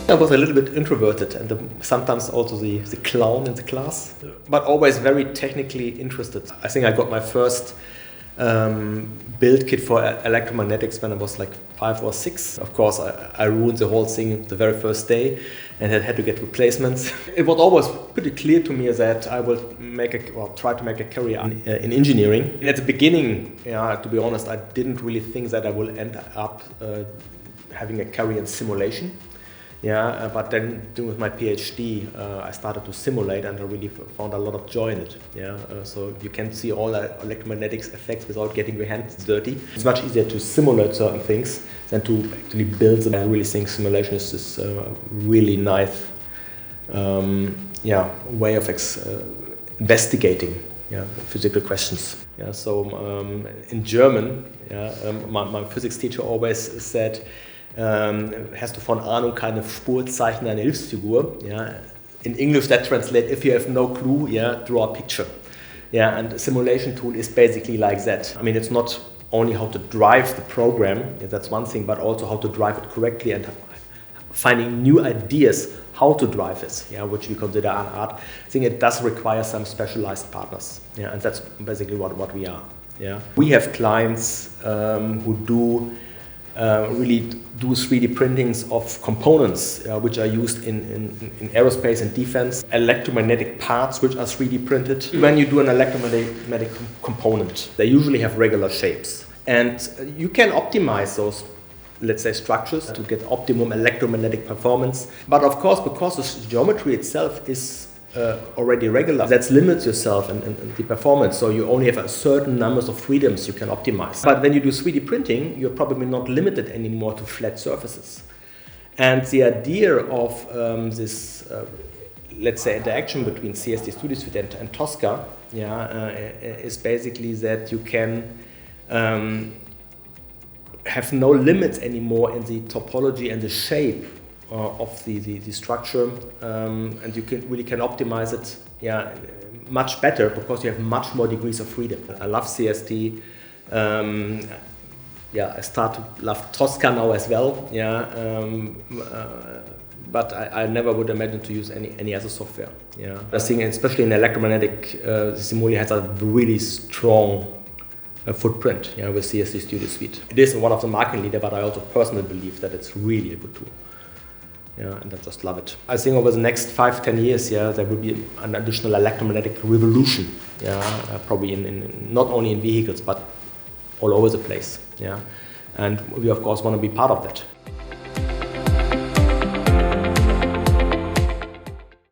I was a little bit introverted and sometimes also the clown in the class, but always very technically interested. I think I got my first build kit for electromagnetics when I was like 5 or 6. Of course, I ruined the whole thing the very first day and had to get replacements. It was always pretty clear to me that I will try to make a career in engineering. At the beginning, to be honest, I didn't really think that I will end up having a career in simulation. But then doing my PhD, I started to simulate and I really found a lot of joy in it. So you can see all the electromagnetics effects without getting your hands dirty. It's much easier to simulate certain things than to actually build them. I really think simulation is this really nice way of investigating physical questions. So in German, my physics teacher always said, hast du von Ahnung keine Spur, zeichne eine Hilfsfigur. In English that translates, if you have no clue, draw a picture. And a simulation tool is basically like that. I mean, it's not only how to drive the program, that's one thing, but also how to drive it correctly and finding new ideas how to drive it, which we consider an art. I think it does require some specialized partners, and that's basically what we are. We have clients who really do 3D printings of components which are used in aerospace and defense, electromagnetic parts which are 3D printed. When you do an electromagnetic component, they usually have regular shapes. And you can optimize those, let's say, structures to get optimum electromagnetic performance. But of course, because the geometry itself is already regular, that limits yourself and the performance, so you only have a certain numbers of freedoms you can optimize. But when you do 3D printing, you're probably not limited anymore to flat surfaces. And the idea of this, let's say, interaction between CST Studio Suite and Tosca is basically that you can have no limits anymore in the topology and the shape of the structure, and you really can optimize it much better because you have much more degrees of freedom. I love CST. I start to love Tosca now as well. But I never would imagine to use any other software. I think especially in electromagnetic, SIMULIA has a really strong footprint with CST Studio Suite. It is one of the market leader, but I also personally believe that it's really a good tool. And I just love it. I think over the next 5-10 years, there will be an additional electromagnetic revolution. Probably in not only in vehicles, but all over the place. And we of course want to be part of that.